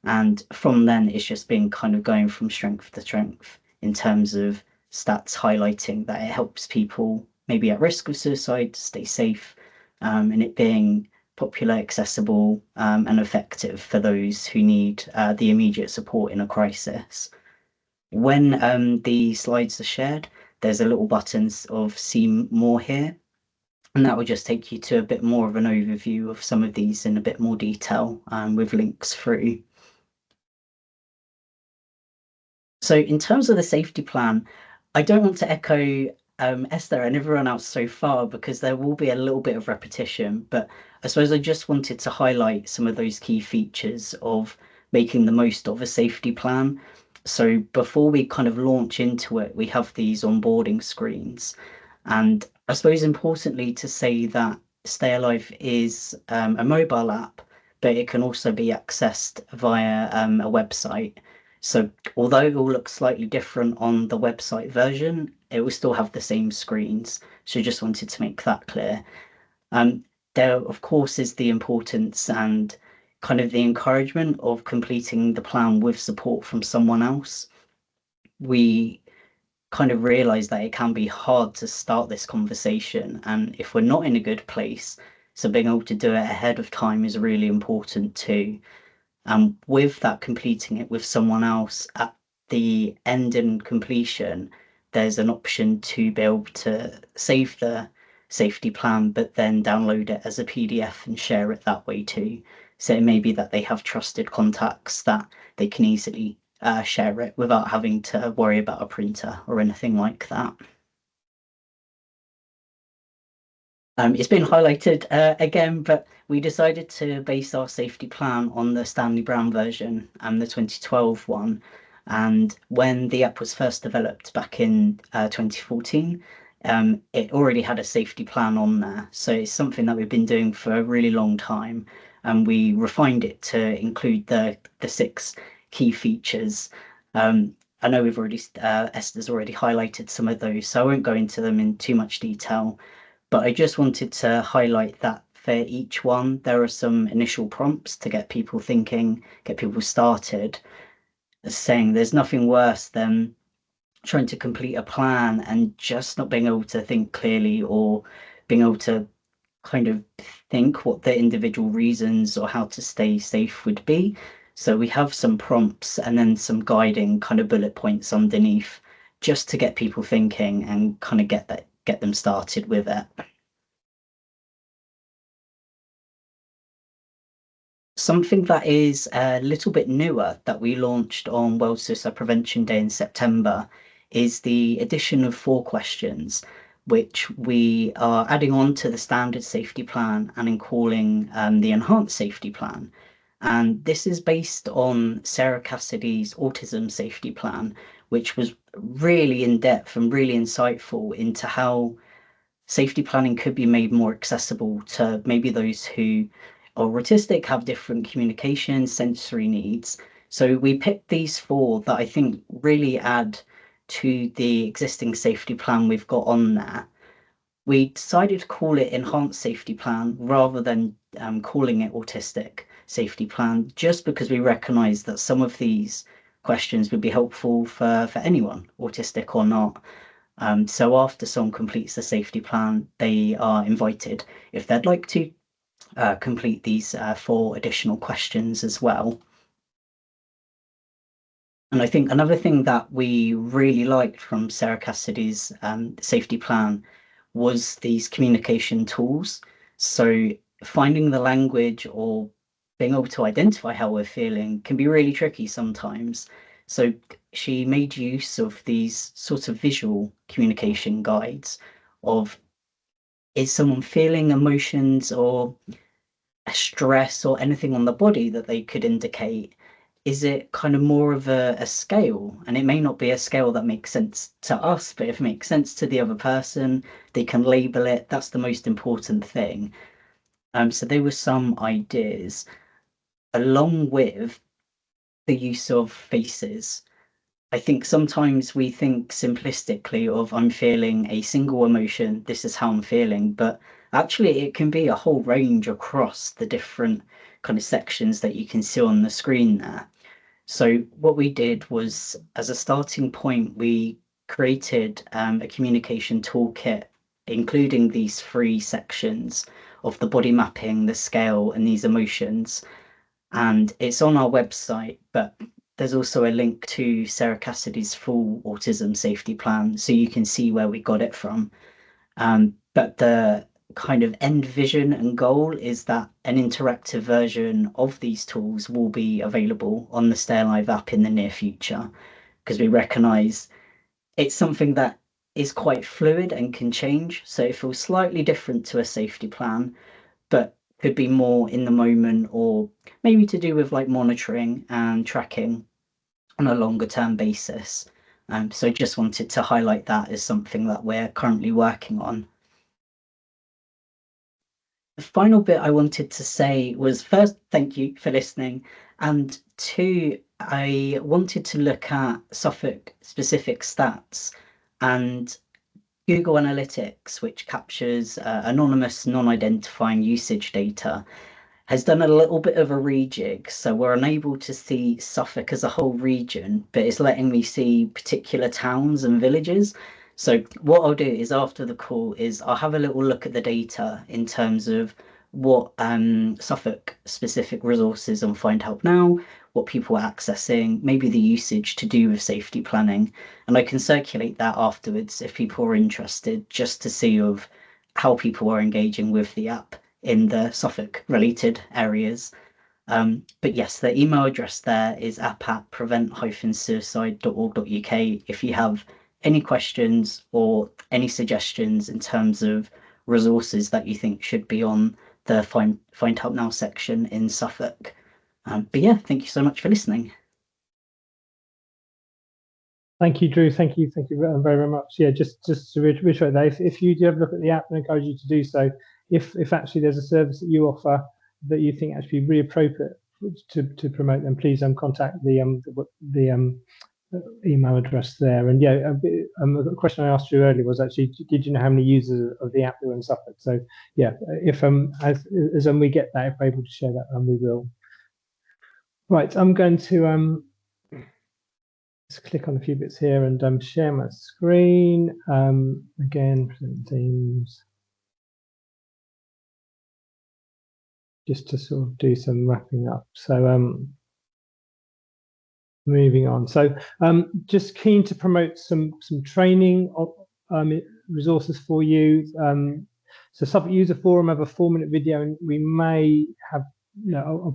And from then, it's just been kind of going from strength to strength in terms of stats highlighting that it helps people maybe at risk of suicide stay safe, and it being popular, accessible, and effective for those who need the immediate support in a crisis. When the slides are shared, there's a little button of see more here, and that will just take you to a bit more of an overview of some of these in a bit more detail with links through. So in terms of the safety plan, I don't want to echo Esther and everyone else so far because there will be a little bit of repetition, but I suppose I just wanted to highlight some of those key features of making the most of a safety plan. So before we kind of launch into it, we have these onboarding screens. And I suppose importantly to say that Stay Alive is a mobile app, but it can also be accessed via a website. So although it will look slightly different on the website version, it will still have the same screens. So just wanted to make that clear. There, of course, is the importance and kind of the encouragement of completing the plan with support from someone else. We kind of realize that it can be hard to start this conversation, and if we're not in a good place, so being able to do it ahead of time is really important too. And with that, completing it with someone else at the end and completion, there's an option to be able to save the safety plan, but then download it as a PDF and share it that way too. So it may be that they have trusted contacts that they can easily share it without having to worry about a printer or anything like that. It's been highlighted again, but we decided to base our safety plan on the Stanley Brown version and the 2012 one. And when the app was first developed back in 2014, it already had a safety plan on there. So it's something that we've been doing for a really long time. And we refined it to include the 6 key features. I know we've already, Esther's already highlighted some of those, so I won't go into them in too much detail. But I just wanted to highlight that for each one, there are some initial prompts to get people thinking, get people started, saying there's nothing worse than trying to complete a plan and just not being able to think clearly or being able to kind of think what the individual reasons or how to stay safe would be. So we have some prompts and then some guiding kind of bullet points underneath just to get people thinking and kind of get them started with it. Something that is a little bit newer that we launched on World Suicide Prevention Day in September is the addition of 4 questions, which we are adding on to the standard safety plan and in calling the enhanced safety plan. And this is based on Sarah Cassidy's autism safety plan, which was really in depth and really insightful into how safety planning could be made more accessible to maybe those who are autistic, have different communication, sensory needs. So we picked these 4 that I think really add to the existing safety plan we've got on there. We decided to call it Enhanced Safety Plan rather than calling it Autistic Safety Plan, just because we recognise that some of these questions would be helpful for anyone, autistic or not. So after someone completes the safety plan, they are invited, if they'd like to, complete these 4 additional questions as well. And I think another thing that we really liked from Sarah Cassidy's safety plan was these communication tools. So finding the language or being able to identify how we're feeling can be really tricky sometimes. So she made use of these sort of visual communication guides of, is someone feeling emotions or stress or anything on the body that they could indicate? Is it kind of more of a scale? And it may not be a scale that makes sense to us, but if it makes sense to the other person, they can label it. That's the most important thing. So there were some ideas, along with the use of faces. I think sometimes we think simplistically of, I'm feeling a single emotion, this is how I'm feeling, but actually it can be a whole range across the different kind of sections that you can see on the screen there. So what we did was, as a starting point, we created a communication toolkit, including these 3 sections of the body mapping, the scale, and these emotions. And it's on our website, but there's also a link to Sarah Cassidy's full autism safety plan, so you can see where we got it from. But the kind of end vision and goal is that an interactive version of these tools will be available on the Stay Alive app in the near future, because we recognise it's something that is quite fluid and can change. So it feels slightly different to a safety plan, but could be more in the moment, or maybe to do with like monitoring and tracking on a longer term basis. So just wanted to highlight that as something that we're currently working on. The final bit I wanted to say was, first, thank you for listening, and 2, I wanted to look at Suffolk specific stats, and Google Analytics, which captures anonymous non-identifying usage data, has done a little bit of a rejig. So we're unable to see Suffolk as a whole region, but it's letting me see particular towns and villages. So what I'll do is, after the call, is I'll have a little look at the data in terms of what Suffolk specific resources on Find Help Now, what people are accessing, maybe the usage to do with safety planning. And I can circulate that afterwards if people are interested, just to see of how people are engaging with the app in the Suffolk related areas. But yes, the email address there is app@prevent-suicide.org.uk if you have any questions or any suggestions in terms of resources that you think should be on the Find Help Now section in Suffolk. But yeah, thank you so much for listening. Thank you, Drew. Thank you very, very much. Yeah, just to reiterate that, if you do have a look at the app, I encourage you to do so. If actually there's a service that you offer that you think actually really appropriate to promote, then please contact the email address there. And yeah, the question I asked you earlier was actually, did you know how many users of the app there were in Suffolk? So yeah, if as we get that, if we're able to share that, we will. Right, I'm going to just click on a few bits here and share my screen. Again, present Teams. Just to sort of do some wrapping up. So moving on. So just keen to promote some training resources for you. So Suffolk User Forum have a 4-minute video, and we may have, I'll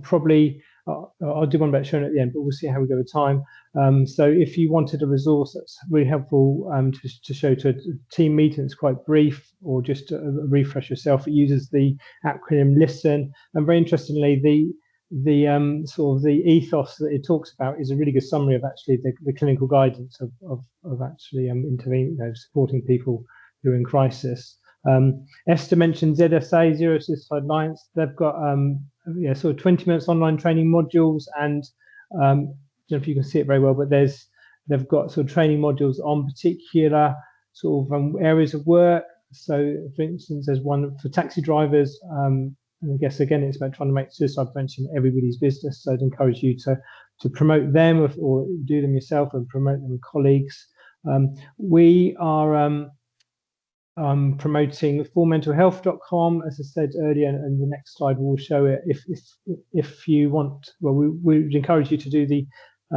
do one about showing at the end, but we'll see how we go with time. So if you wanted a resource that's really helpful to show to a team meeting, it's quite brief, or just to refresh yourself, it uses the acronym LISTEN. And very interestingly, the sort of the ethos that it talks about is a really good summary of actually the clinical guidance of actually intervening, supporting people who are in crisis. Esther mentioned ZSA, Zero Suicide Alliance. They've got sort of 20 minutes online training modules, and I don't know if you can see it very well, but they've got sort of training modules on particular sort of areas of work. So, for instance, there's one for taxi drivers. And I guess again, it's about trying to make suicide prevention everybody's business. So I'd encourage you to promote them or do them yourself and promote them with colleagues. We are promoting formentalhealth.com, as I said earlier, and the next slide will show it. If you want, well, we would encourage you to do the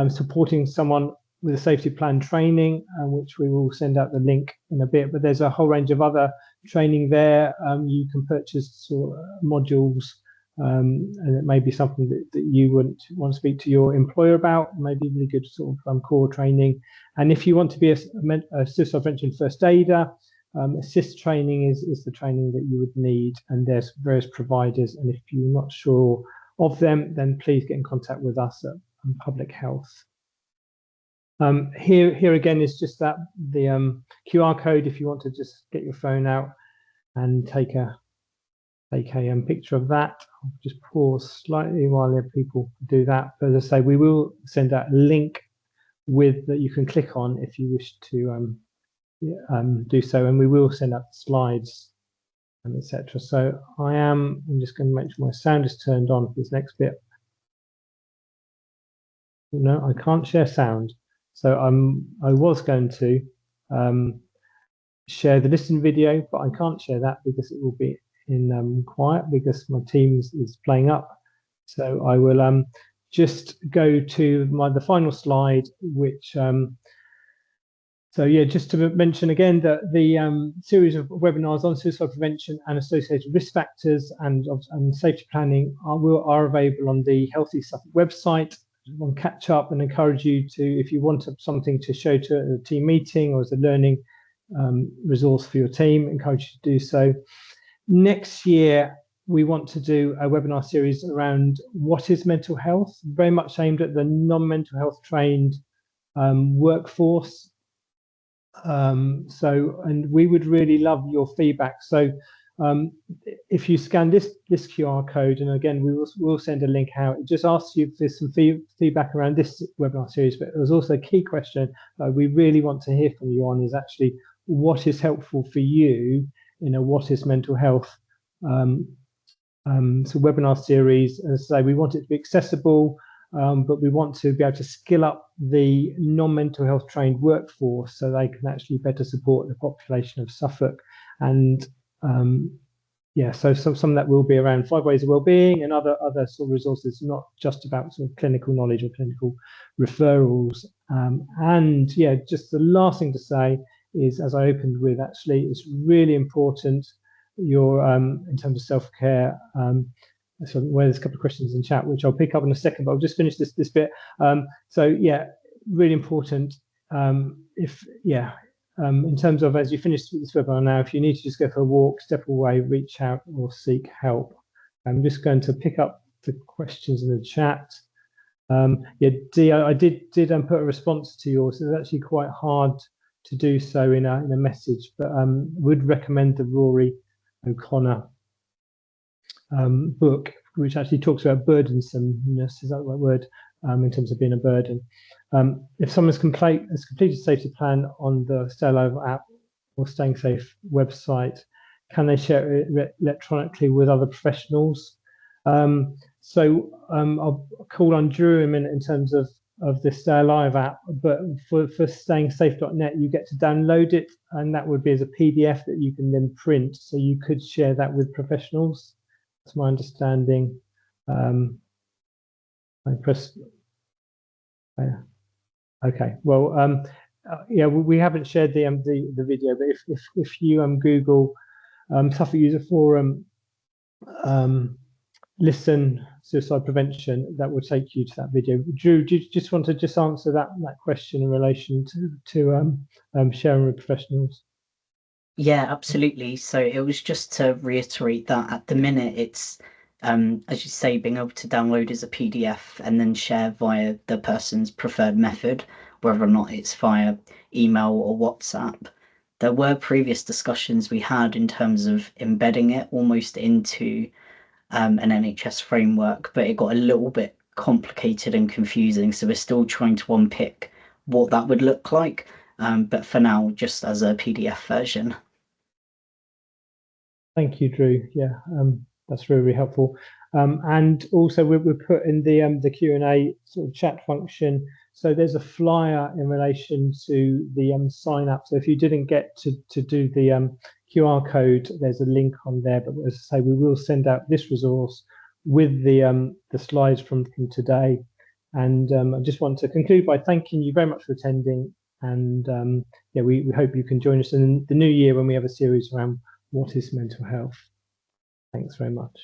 supporting someone with a safety plan training, which we will send out the link in a bit. But there's a whole range of other training there. You can purchase sort of modules, and it may be something that you would want to speak to your employer about. Maybe really good sort of core training. And if you want to be a suicide prevention first aider, assist training is the training that you would need, and there's various providers. And if you're not sure of them, then please get in contact with us at Public Health. Here again is just that the QR code if you want to just get your phone out and take a picture of that. I'll just pause slightly while people do that. But as I say, we will send out a link that you can click on if you wish to do so, and we will send out the slides and etc. So I'm just going to make sure my sound is turned on for this next bit. No, I can't share sound. So I was going to share the listen video, but I can't share that because it will be in quiet because my team is playing up. So I will just go to the final slide, which so yeah, just to mention again that the series of webinars on suicide prevention and associated risk factors and safety planning are available on the Healthy Suffolk website. On catch up and encourage you to, if you want something to show to a team meeting or as a learning resource for your team, encourage you to do so. Next year, we want to do a webinar series around what is mental health, very much aimed at the non-mental health trained workforce. And we would really love your feedback. So if you scan this QR code, and again, we'll send a link out, it just asks you for some feedback around this webinar series, but there's also a key question we really want to hear from you on is actually what is helpful for you in a what is mental health so webinar series. As I say, we want it to be accessible, but we want to be able to skill up the non-mental health trained workforce so they can actually better support the population of Suffolk. And yeah, so some of that will be around 5 ways of wellbeing and other sort of resources, not just about sort of clinical knowledge or clinical referrals. And yeah, just the last thing to say is, as I opened with, actually, it's really important in terms of self-care. So where there's a couple of questions in chat, which I'll pick up in a second, but I'll just finish this bit. So yeah, really important. In terms of, as you finish this webinar now, if you need to just go for a walk, step away, reach out or seek help. I'm just going to pick up the questions in the chat. Yeah, Dee, I did put a response to yours. So it's actually quite hard to do so in a message, but would recommend the Rory O'Connor book, which actually talks about burdensomeness, is that the right word, in terms of being a burden. If someone's completed a safety plan on the Stay Alive app or Staying Safe website, can they share it electronically with other professionals? So I'll call on Drew in a minute in terms of the Stay Alive app, but for stayingsafe.net, you get to download it, and that would be as a PDF that you can then print, so you could share that with professionals. That's my understanding. I press. Okay. Well, yeah, we haven't shared the video, but if you Google Suffolk User Forum listen suicide prevention, that will take you to that video. Drew, do you just want to answer that question in relation to sharing with professionals? Yeah, absolutely. So it was just to reiterate that at the minute it's, as you say, being able to download as a PDF and then share via the person's preferred method, whether or not it's via email or WhatsApp. there were previous discussions we had in terms of embedding it almost into an NHS framework, but it got a little bit complicated and confusing. So we're still trying to unpick what that would look like. But for now, just as a PDF version. Thank you, Drew. Yeah, that's really, really helpful. And also we're put in the Q&A sort of chat function. So there's a flyer in relation to the sign up. So if you didn't get to do the QR code, there's a link on there. But as I say, we will send out this resource with the slides from today. And I just want to conclude by thanking you very much for attending. And yeah, we hope you can join us in the new year when we have a series around what is mental health. Thanks very much.